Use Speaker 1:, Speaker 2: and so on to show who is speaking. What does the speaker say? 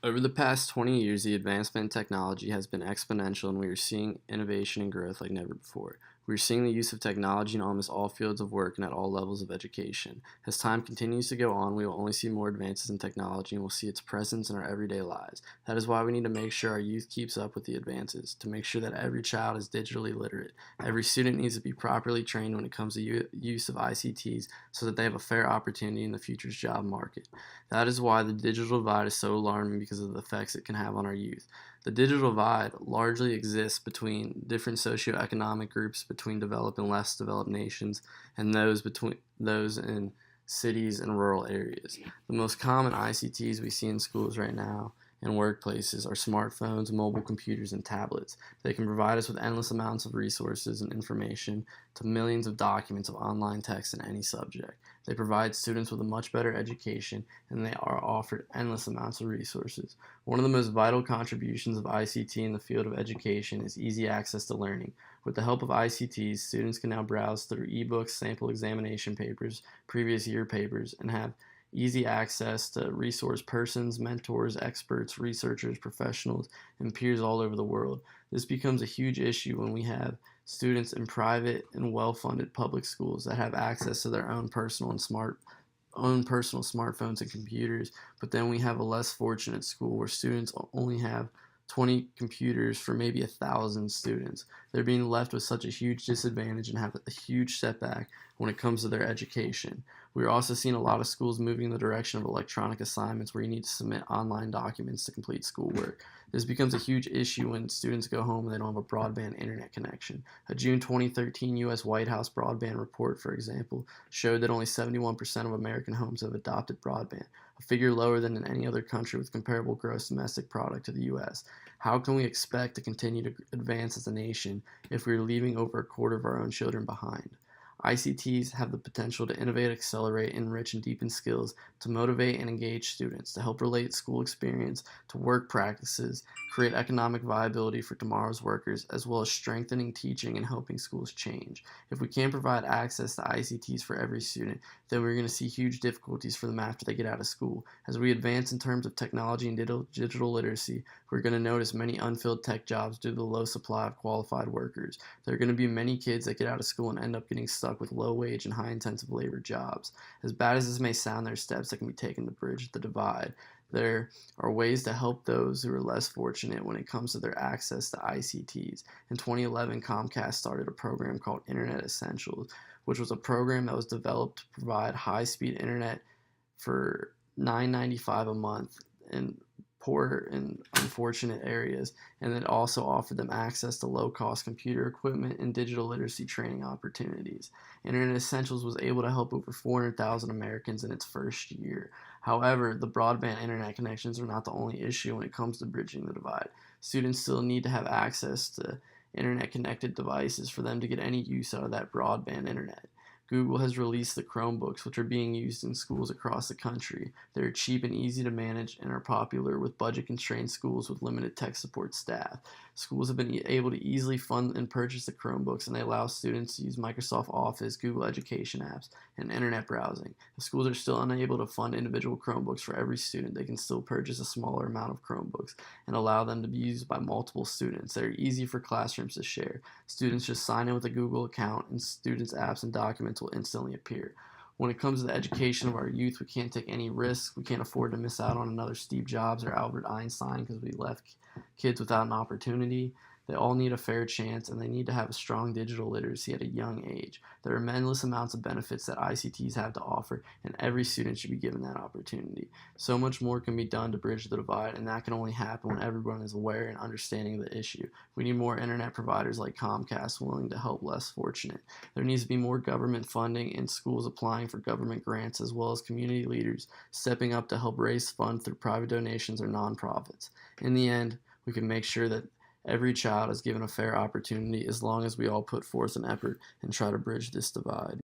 Speaker 1: Over the past 20 years, the advancement in technology has been exponential, and we are seeing innovation and growth like never before. We are seeing the use of technology in almost all fields of work and at all levels of education. As time continues to go on, we will only see more advances in technology and will see its presence in our everyday lives. That is why we need to make sure our youth keeps up with the advances, to make sure that every child is digitally literate. Every student needs to be properly trained when it comes to use of ICTs so that they have a fair opportunity in the future's job market. That is why the digital divide is so alarming because of the effects it can have on our youth. The digital divide largely exists between different socioeconomic groups, between developed and less developed nations, and those in cities and rural areas. The most common ICTs we see in schools right now and workplaces are smartphones, mobile computers, and tablets. They can provide us with endless amounts of resources and information to millions of documents of online text in any subject. They provide students with a much better education, and they are offered endless amounts of resources. One of the most vital contributions of ICT in the field of education is easy access to learning. With the help of ICTs, students can now browse through ebooks, sample examination papers, previous year papers, and have easy access to resource persons, mentors, experts, researchers, professionals, and peers all over the world. This becomes a huge issue when we have students in private and well-funded public schools that have access to their own personal smartphones and computers, but then we have a less fortunate school where students only have 20 computers for maybe 1,000 students. They're being left with such a huge disadvantage and have a huge setback when it comes to their education. We're also seeing a lot of schools moving in the direction of electronic assignments where you need to submit online documents to complete schoolwork. This becomes a huge issue when students go home and they don't have a broadband internet connection. A June 2013 U.S. White House broadband report, for example, showed that only 71% of American homes have adopted broadband, a figure lower than in any other country with comparable gross domestic product to the U.S. How can we expect to continue to advance as a nation if we're leaving over a quarter of our own children behind? ICTs have the potential to innovate, accelerate, enrich, and deepen skills, to motivate and engage students, to help relate school experience to work practices, create economic viability for tomorrow's workers, as well as strengthening teaching and helping schools change. If we can't provide access to ICTs for every student, then we're going to see huge difficulties for them after they get out of school. As we advance in terms of technology and digital literacy, we're going to notice many unfilled tech jobs due to the low supply of qualified workers. There are going to be many kids that get out of school and end up getting stuck with low wage and high intensive labor jobs. As bad as this may sound, there are steps that can be taken to bridge the divide. There are ways to help those who are less fortunate when it comes to their access to ICTs. In 2011, Comcast started a program called Internet Essentials, which was a program that was developed to provide high-speed internet for $9.95 a month in poor and unfortunate areas, and it also offered them access to low-cost computer equipment and digital literacy training opportunities. Internet Essentials was able to help over 400,000 Americans in its first year. However, the broadband internet connections are not the only issue when it comes to bridging the divide. Students still need to have access to internet-connected devices for them to get any use out of that broadband internet. Google has released the Chromebooks, which are being used in schools across the country. They're cheap and easy to manage and are popular with budget-constrained schools with limited tech support staff. Schools have been able to easily fund and purchase the Chromebooks, and they allow students to use Microsoft Office, Google Education apps, and internet browsing. If schools are still unable to fund individual Chromebooks for every student, they can still purchase a smaller amount of Chromebooks and allow them to be used by multiple students. They're easy for classrooms to share. Students just sign in with a Google account, and students' apps and documents will instantly appear. When it comes to the education of our youth, we can't take any risks. We can't afford to miss out on another Steve Jobs or Albert Einstein because we left kids without an opportunity. They all need a fair chance, and they need to have a strong digital literacy at a young age. There are endless amounts of benefits that ICTs have to offer, and every student should be given that opportunity. So much more can be done to bridge the divide, and that can only happen when everyone is aware and understanding the issue. We need more internet providers like Comcast willing to help less fortunate. There needs to be more government funding and schools applying for government grants, as well as community leaders stepping up to help raise funds through private donations or nonprofits. In the end, we can make sure that every child is given a fair opportunity as long as we all put forth an effort and try to bridge this divide.